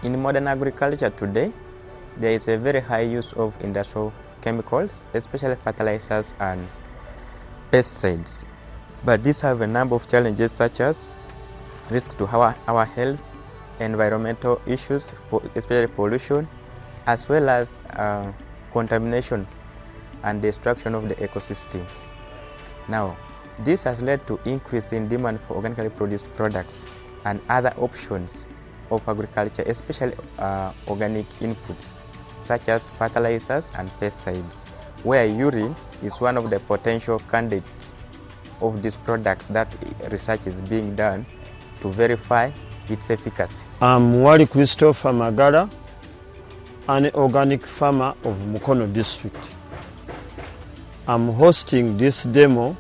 In modern agriculture today, there is a very high use of industrial chemicals, especially fertilizers and pesticides. But these have a number of challenges such as risks to our health, environmental issues, especially pollution, as well as contamination and destruction of the ecosystem. Now, this has led to increase in demand for organically produced products and other options of agriculture, especially organic inputs such as fertilizers and pesticides, where urine is one of the potential candidates of these products that research is being done to verify its efficacy. I'm Wali Christopher Magara, an organic farmer of Mukono district. I'm hosting this demo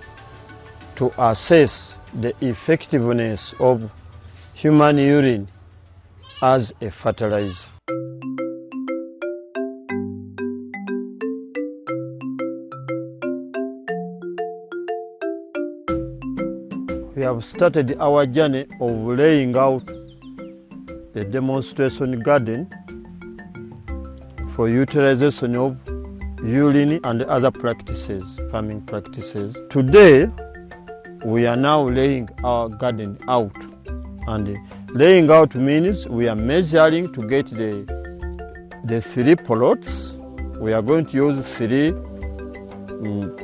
to assess the effectiveness of human urine as a fertilizer. We have started our journey of laying out the demonstration garden for utilization of urine and other practices, farming practices. Today, we are now laying our garden out. And laying out means we are measuring to get the 3 plots. We are going to use 3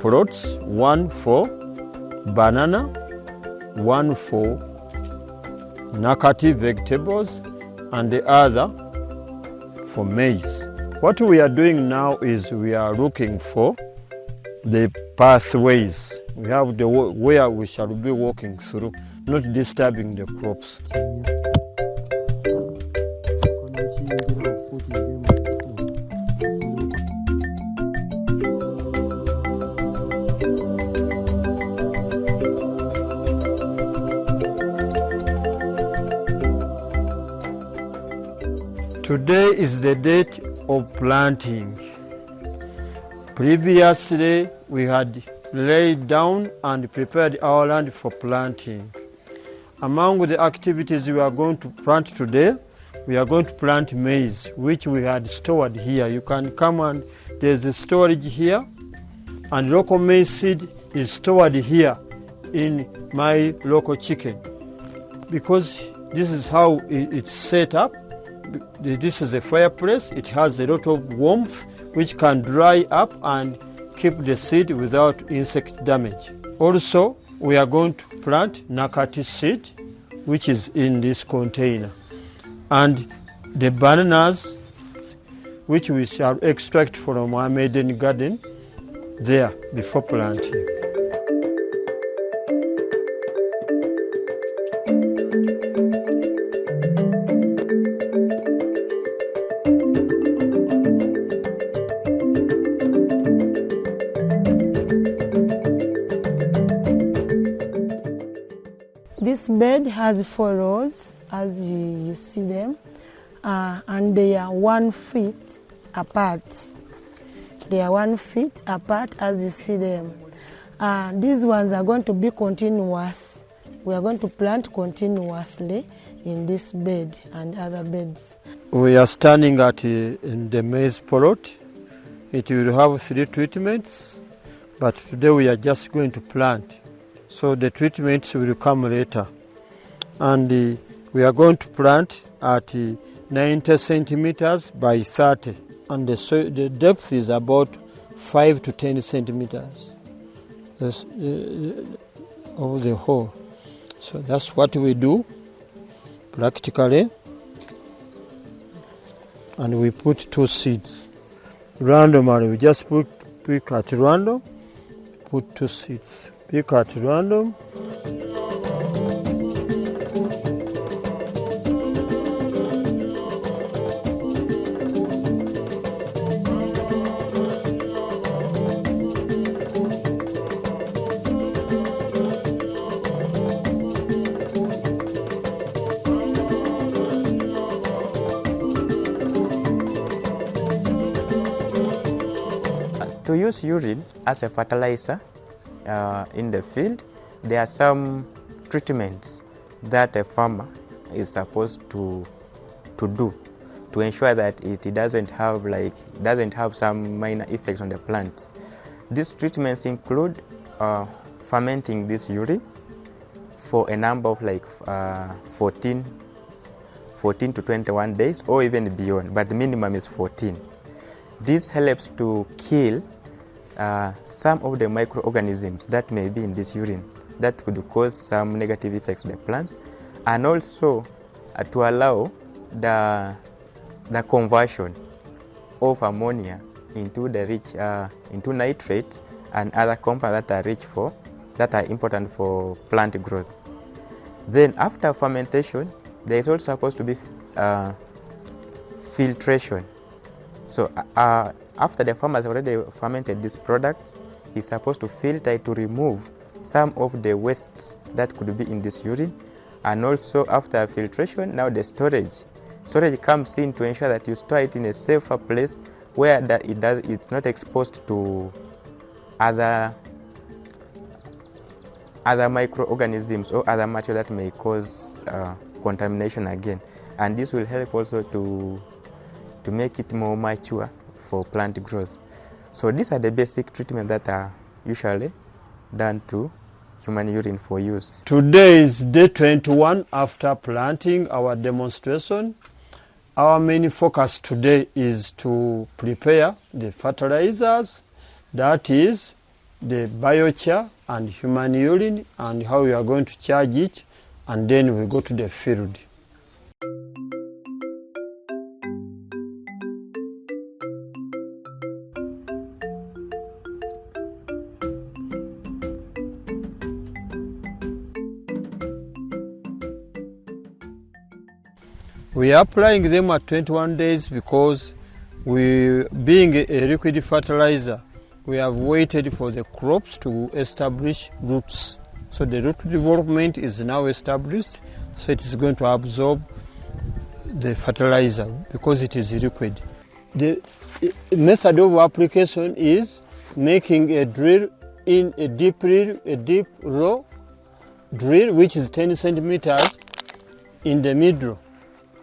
plots, one for banana, one for nakati vegetables, and the other for maize. What we are doing now is we are looking for the pathways. We have the where we shall be walking through, not disturbing the crops. Today is the date of planting. Previously, we had laid down and prepared our land for planting. Among the activities we are going to plant today, we are going to plant maize, which we had stored here. You can come and there's a storage here, and local maize seed is stored here in my local chicken. Because this is how it's set up. This is a fireplace. It has a lot of warmth which can dry up and keep the seed without insect damage. Also, we are going to plant nakati seed, which is in this container, and the bananas, which we shall extract from our maiden garden there before planting. This bed has 4 rows, as you see them, and they are 1 feet apart. They are 1 feet apart, as you see them. These ones are going to be continuous. We are going to plant continuously in this bed and other beds. We are standing at in the maize plot. It will have 3 treatments, but today we are just going to plant. So the treatments will come later. And we are going to plant at 90 centimeters by 30. And the depth is about 5 to 10 centimeters of the hole. So that's what we do practically. And we put 2 seeds. Randomly, we just pick at random, put 2 seeds. Pick at random. To use urine as a fertilizer in the field, there are some treatments that a farmer is supposed to do. to ensure that it doesn't have some minor effects on the plants. These treatments include fermenting this urine for a number of 14 to 21 days or even beyond, but the minimum is 14. This helps to kill some of the microorganisms that may be in this urine that could cause some negative effects on the plants, and also to allow the conversion of ammonia into into nitrates and other compounds that are important for plant growth. Then after fermentation, there is also supposed to be filtration. So after the farmer has already fermented this product, he's supposed to filter it to remove some of the wastes that could be in this urine. And also after filtration, now the storage comes in to ensure that you store it in a safer place where it's not exposed to other microorganisms or other material that may cause contamination again. And this will help also to make it more mature for plant growth. So these are the basic treatments that are usually done to human urine for use. Today is day 21 after planting our demonstration. Our main focus today is to prepare the fertilizers, that is the biochar and human urine, and how we are going to charge it, and then we go to the field. We are applying them at 21 days because being a liquid fertilizer, we have waited for the crops to establish roots. So the root development is now established, so it is going to absorb the fertilizer because it is liquid. The method of application is making a drill in a deep row drill, which is 10 centimeters in the middle,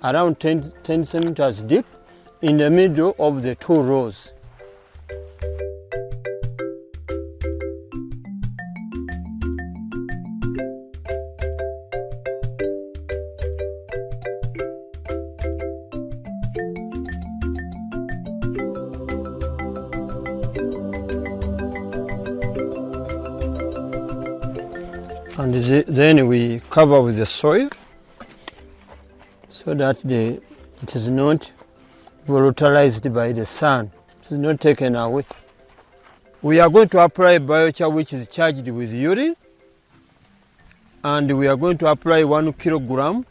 around 10 centimeters deep in the middle of the two rows. And then we cover with the soil so that it is not volatilized by the sun. It is not taken away. We are going to apply biochar, which is charged with urine, and we are going to apply 1 kilogram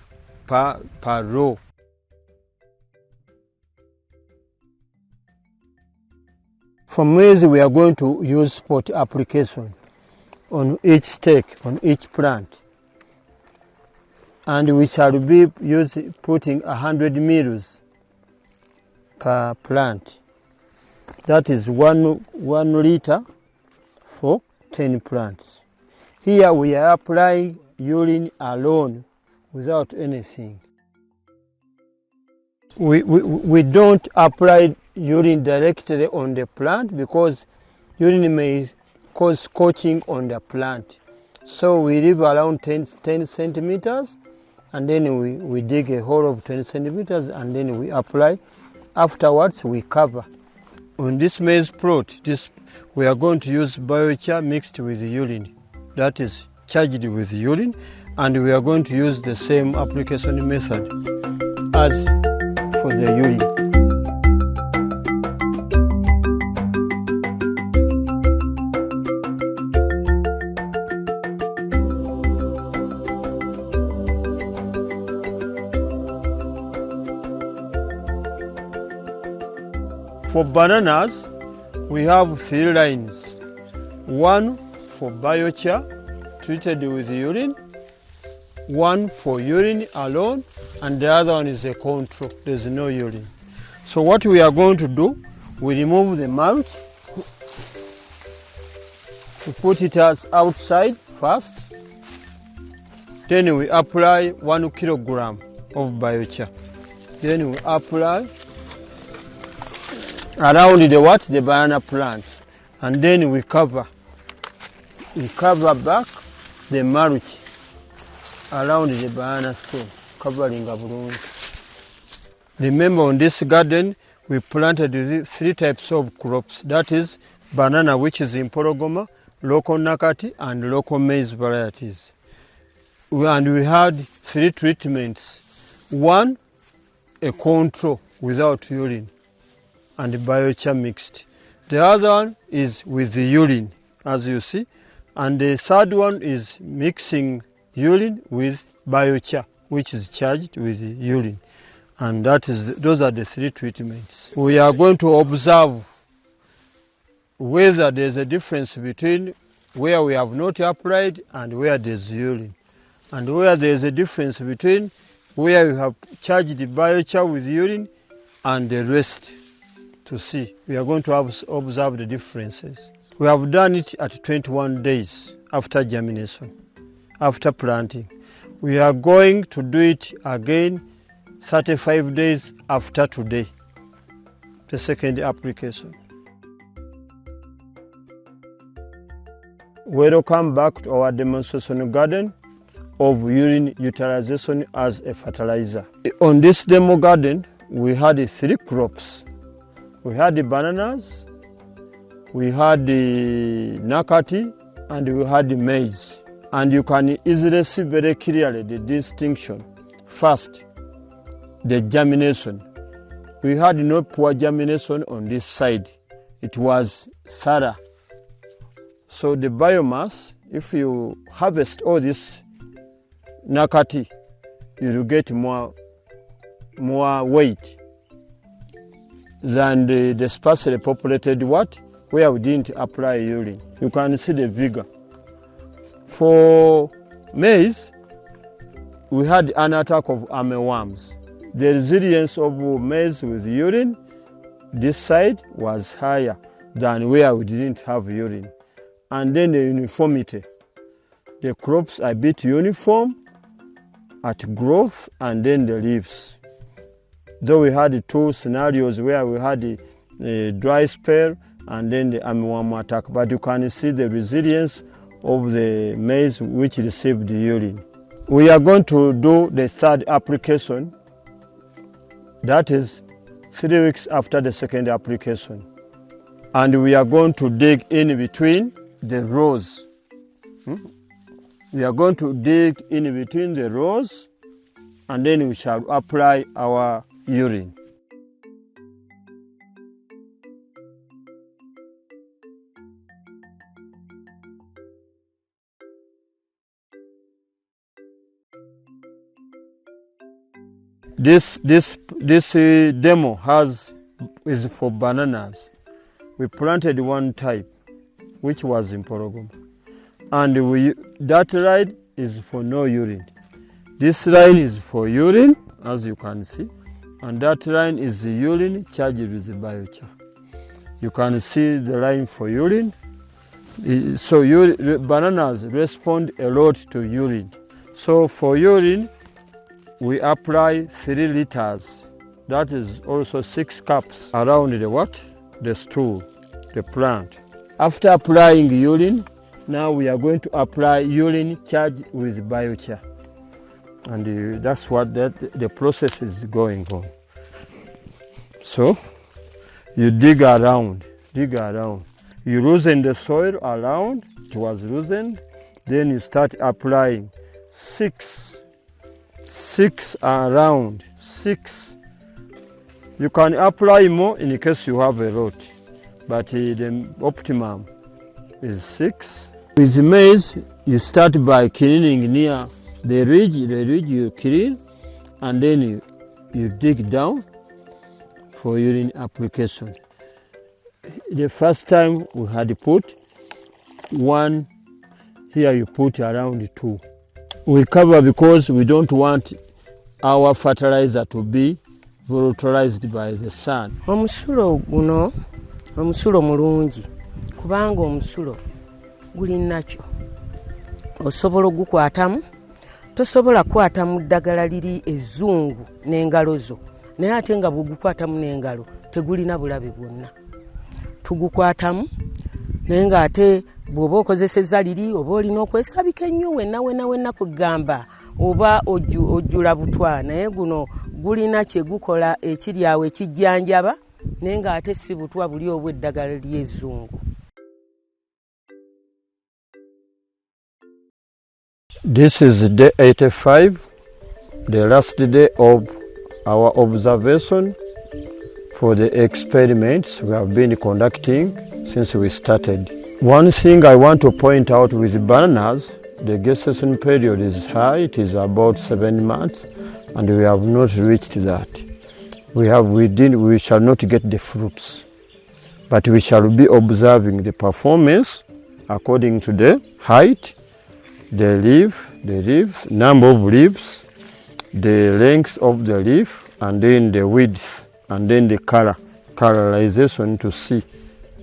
per row. For maize, we are going to use spot application on each stake, on each plant. And we shall be putting 100 mils per plant. That is 1 liter for 10 plants. Here we are applying urine alone without anything. We don't apply urine directly on the plant because urine may cause scorching on the plant. So we leave around 10 centimeters, and then we dig a hole of 10 centimeters, and then we apply. Afterwards, we cover. On this maize plot, we are going to use biochar mixed with urine. That is charged with urine, and we are going to use the same application method as for the urine. For bananas, we have 3 lines. 1 for biochar treated with urine, 1 for urine alone, and the other one is a control. There's no urine. So what we are going to do, we remove the mulch. We put it outside first. Then we apply 1 kilogram of biochar. Then we apply around the what? The banana plant. And then we cover. We cover back the mulch around the banana stem, covering a balloon. Remember, on this garden, we planted 3 types of crops. That is banana, which is Empologoma, local Nakati, and local maize varieties. And we had 3 treatments. 1, a control without urine and biochar mixed. The other one is with the urine, as you see. And the third one is mixing urine with biochar, which is charged with urine. And those are the 3 treatments. We are going to observe whether there's a difference between where we have not applied and where there's urine. And where there's a difference between where we have charged the biochar with urine and the rest, to see. We are going to observe the differences. We have done it at 21 days after germination, after planting. We are going to do it again 35 days after today, the second application. Welcome back to our demonstration garden of urine utilization as a fertilizer. On this demo garden, we had 3 crops. We had the bananas, we had the nakati, and we had the maize. And you can easily see very clearly the distinction. First, the germination. We had no poor germination on this side. It was thorough. So the biomass, if you harvest all this nakati, you will get more weight than the sparsely populated what? Where we didn't apply urine. You can see the vigor. For maize, we had an attack of armyworms. The resilience of maize with urine, this side was higher than where we didn't have urine. And then the uniformity. The crops are a bit uniform at growth, and then the leaves. Though we had 2 scenarios where we had a dry spell and then the armyworm attack, but you can see the resilience of the maize which received the urine. We are going to do the 3rd application, that is 3 weeks after the 2nd application. And we are going to dig in between the rows. We are going to dig in between the rows, and then we shall apply our urine. This demo is for bananas. We planted 1 type, which was Empologoma. And that line is for no urine. This line is for urine, as you can see. And that line is the urine charged with the biochar. You can see the line for urine. So bananas respond a lot to urine. So for urine, we apply 3 liters. That is also 6 cups around the what? The stool, the plant. After applying urine, now we are going to apply urine charged with biochar. And that's what the process is going on. So you dig around. You loosen the soil around, it was loosened. Then you start applying 6 around, 6. You can apply more in case you have a lot, but the optimum is 6. With maize, you start by cleaning near the ridge you clean, and then you dig down for urine application. The first time we had put 1, here you put around 2. We cover because we don't want our fertilizer to be volatilized by the sun. Omusulo guno omusulo mulungi kubanga omusulo guli nakyo osobola ogukwatamu, tosobola kwatamu ddagala liri ezzungu n'engalo zo naye ate nga bwegukwatamu n'engalo tegulina bulabe bwonna. Tugukwatamu naye ng'ate bw'oba okozesezza liri oba olina okwesabika ennyo wenna kugamba oba ojjula butwa, naye guno gulina kye gukola ekiri awo ekijjanjaba naye ng'ate si butwa buli obw'eddagala ly'ezzungu. This is day 85, the last day of our observation for the experiments we have been conducting since we started. One thing I want to point out with bananas, the gestation period is high, it is about 7 months, and we have not reached that. We shall not get the fruits, but we shall be observing the performance according to the height, the leaves, number of leaves, the length of the leaf, and then the width, and then the colorization to see.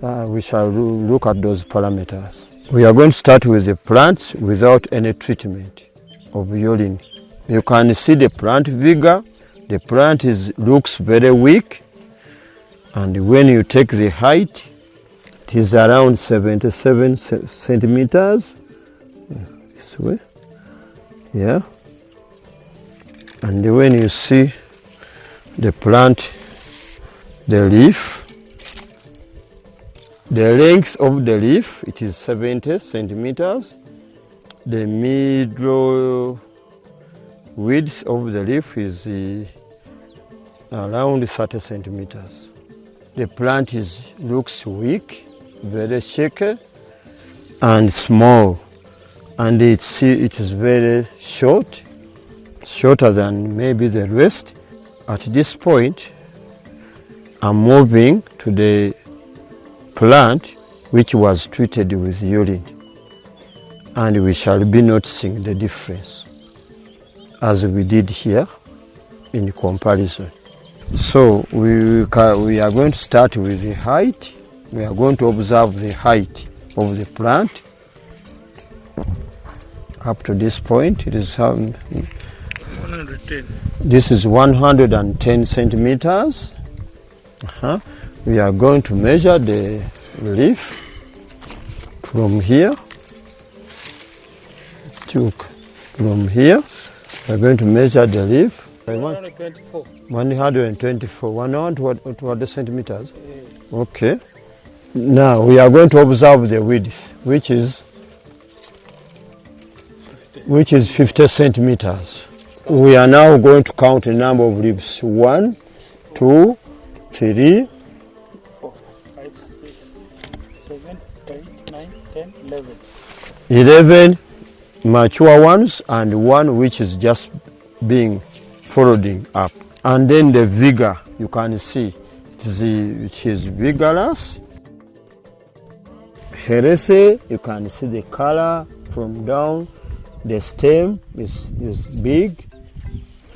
We shall look at those parameters. We are going to start with the plants without any treatment of urine. You can see the plant vigor. The plant looks very weak, and when you take the height, it is around 77 centimeters. This way, yeah. And when you see the plant, the leaf, the length of the leaf, it is 70 centimeters. The middle width of the leaf is around 30 centimeters. The plant looks weak, very shaky and small, and it is very short, shorter than maybe the rest. At this point, I'm moving to the plant which was treated with urine, and we shall be noticing the difference as we did here in comparison. So we are going to start with the height. We are going to observe the height of the plant. Up to this point, it is 110. This is 110 centimeters. We are going to measure the leaf from here. From here, we are going to measure the leaf. 124. 124. 100 centimeters. Okay. Now we are going to observe the width, which is 50 centimeters. We are now going to count the number of leaves. 1, 2, 3, 4, 5, 6, 7, 8, 9, 10, 11. 11 mature ones and one which is just being folding up. And then the vigor, you can see it is vigorous, healthy. You can see the color from down. The stem is big,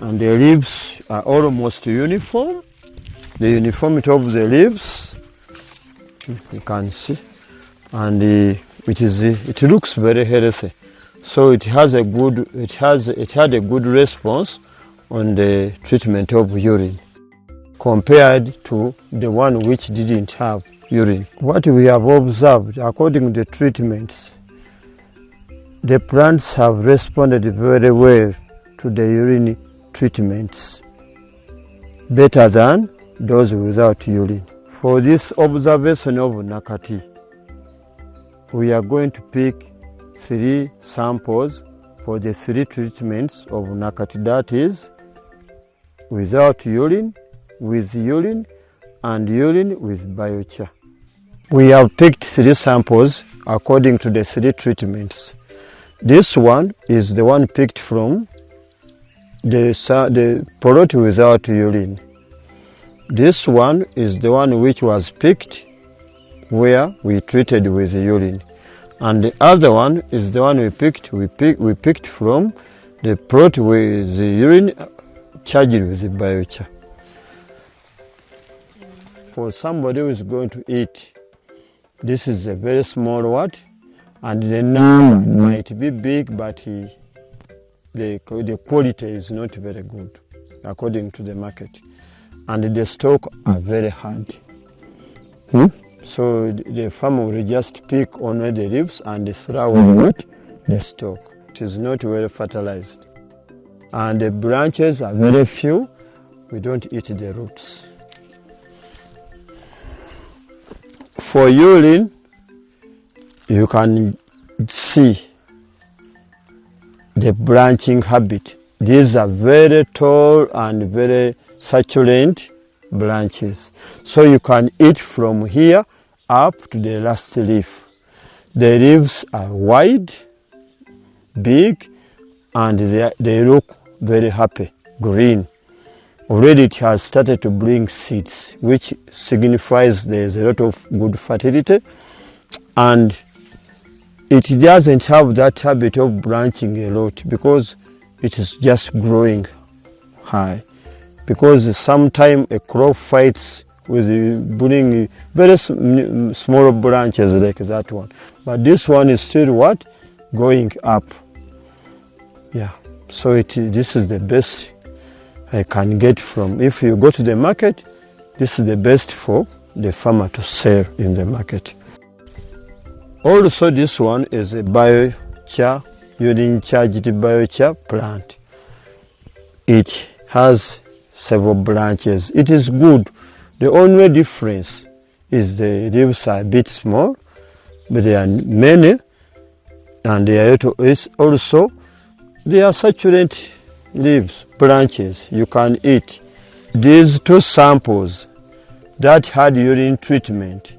and the leaves are almost uniform. The uniformity of the leaves, you can see, and it looks very healthy. So it had a good response on the treatment of urine compared to the one which didn't have urine. What we have observed, according to the treatments, the plants have responded very well to the urine treatments, better than those without urine. For this observation of Nakati, we are going to pick 3 samples for the 3 treatments of Nakati, that is, without urine, with urine, and urine with biochar. We have picked 3 samples according to the 3 treatments. This one is the one picked from the plot without urine. This one is the one which was picked where we treated with urine. And the other one is the one we picked from the plot with the urine charged with the biochar. For somebody who is going to eat, this is a very small one, and the number might be big, but the quality is not very good according to the market. and the stalk are very hard. So the farmer will just pick only the leaves and throw away the stalk. It is not well fertilized. And the branches are very few. We don't eat the roots. For urine, you can see the branching habit. These are very tall and very succulent branches. So you can eat from here up to the last leaf. The leaves are wide, big, and they look very happy, green. Already it has started to bring seeds, which signifies there's a lot of good fertility, and it doesn't have that habit of branching a lot because it is just growing high. Because sometimes a crop fights with bringing very small branches like that one, but this one is still what? Going up. Yeah, so this is the best I can get from. If you go to the market, this is the best for the farmer to sell in the market. Also, this one is a biochar, urine charged biochar plant. It has several branches. It is good. The only difference is the leaves are a bit small, but they are many, and they are also they are succulent leaves, branches you can eat. These two samples that had urine treatment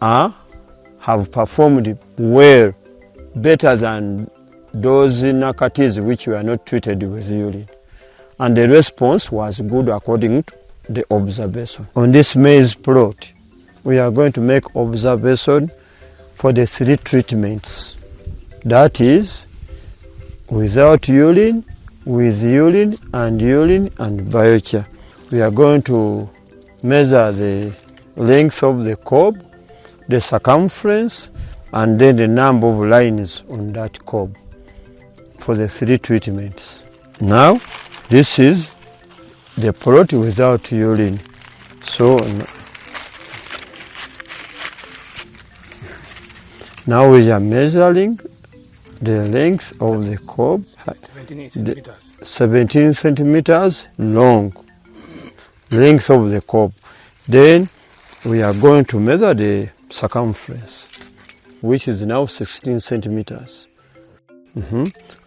have performed well, better than those nakatis which were not treated with urine. And the response was good according to the observation. On this maize plot, we are going to make observation for the 3 treatments. That is, without urine, with urine and biochar. We are going to measure the length of the cob, the circumference, and then the number of lines on that cob for the 3 treatments. Now, this is the plot without urine. So now we are measuring the length of the cob, 17 centimeters long, length of the cob. Then we are going to measure the circumference, which is now 16 centimeters.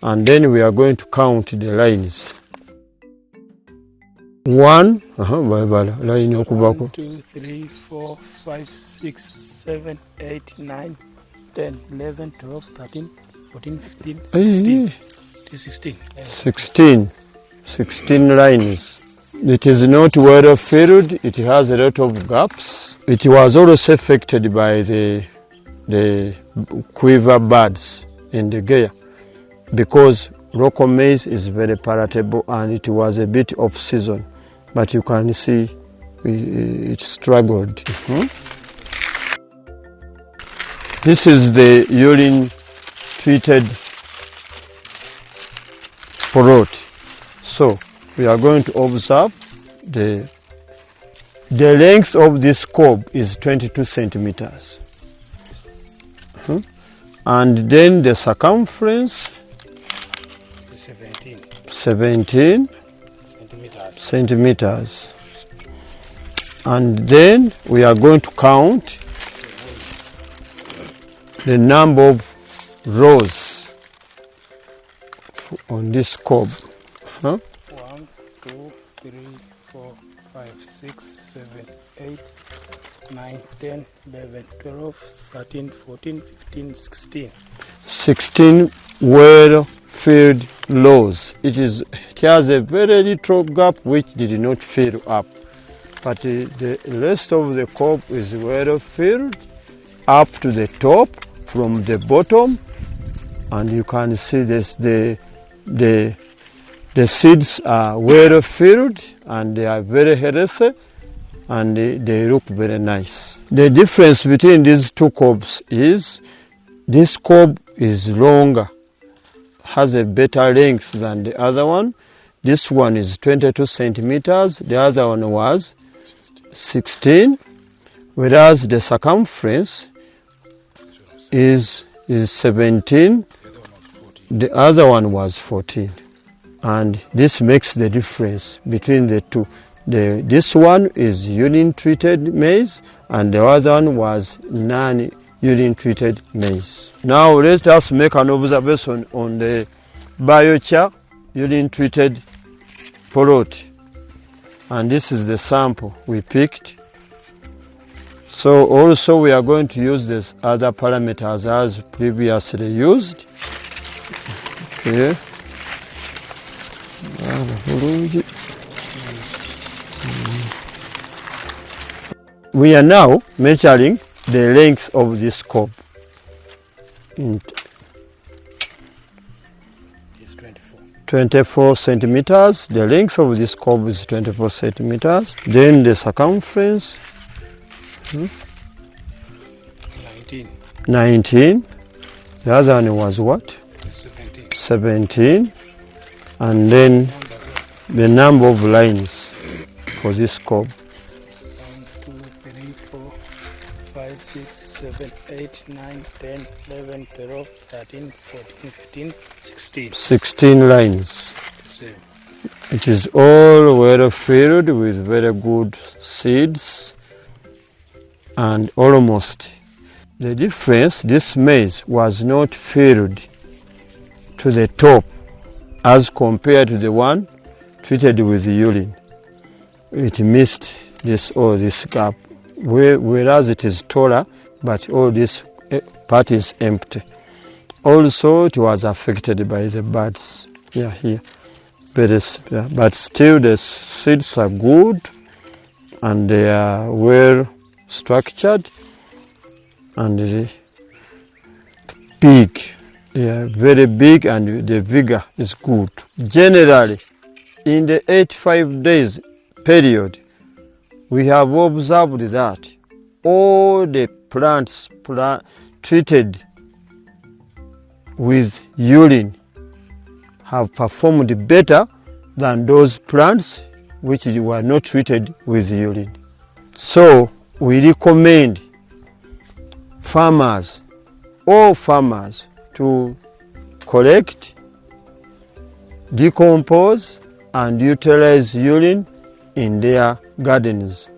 And then we are going to count the lines. 1, 2, 3, 4, 5, 6, 7, 8, 9, 10, 11, 12, 13, 14, 15, 16. 16 lines. It is not well filled. It has a lot of gaps. It was also affected by the quiver birds in the gear, because local maize is very palatable and it was a bit off season. But you can see it struggled. This is the urine treated plot. So we are going to observe the length of this cob is 22 centimeters. And then the circumference 17 centimeters. And then we are going to count the number of rows on this cob. 1, 2, 3, 4, 5, 6, 7, 8, 9, 10, 11, 12, 13, 14, 15, 16. 16 well-filled rows. It has a very little gap which did not fill up, but the rest of the cob is well filled up to the top from the bottom, and you can see this. The seeds are well filled and they are very healthy, and they look very nice. The difference between these two cobs is this cob is longer, has a better length than the other one. This one is 22 centimeters, the other one was 16, whereas the circumference is 17, the other one was 14. And this makes the difference between the two. This one is urine treated maize and the other one was non-urine treated maize. Now let us make an observation on the biochar urine treated plot. And this is the sample we picked. So also we are going to use this other parameters as previously used. Okay. We are now measuring the length of this cob. It's 24 centimeters. The length of this cob is 24 centimeters. Then the circumference 19. The other one was what? 17. And then the number of lines for this cob. 1, 2, 3, 4, 5, 6, 7, 8, 9, 10, 11, 12, 13, 14, 15, 16. 16 lines. Same. It is all well filled with very good seeds and almost. The difference, this maize was not filled to the top as compared to the one treated with urine. It missed this gap, whereas it is taller, but all this part is empty. Also, it was affected by the birds. Here. But still the seeds are good and they are well structured and big. They are very big and the vigor is good. Generally, in the 85 days period, we have observed that all the plants treated with urine have performed better than those plants which were not treated with urine. So we recommend all farmers, to collect, decompose, and utilize urine in their gardens,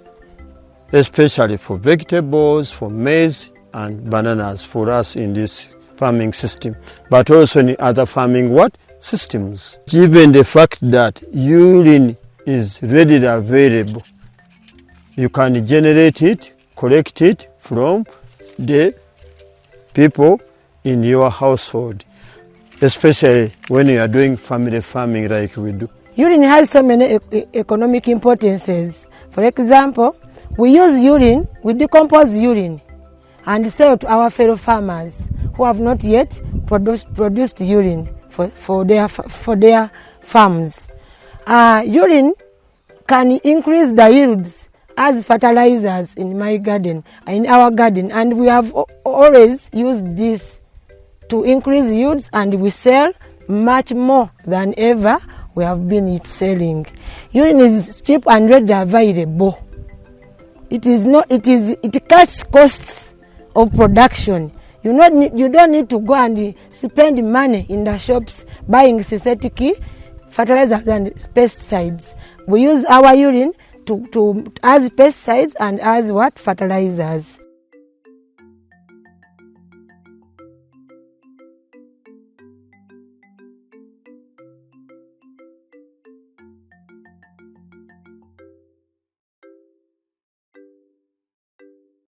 especially for vegetables, for maize and bananas for us in this farming system, but also in other farming systems. Given the fact that urine is readily available, you can generate it, collect it from the people in your household, especially when you are doing family farming like we do. Urine has so many economic importances. For example, we use urine, we decompose urine and sell to our fellow farmers who have not yet produced urine for their farms. Urine can increase the yields as fertilizers in my garden, in our garden, and we have always used this to increase yields, and we sell much more than ever we have been selling. Urine is cheap and readily available. It cuts costs of production. You don't need to go and spend money in the shops buying synthetic fertilizers and pesticides. We use our urine as pesticides and as fertilizers.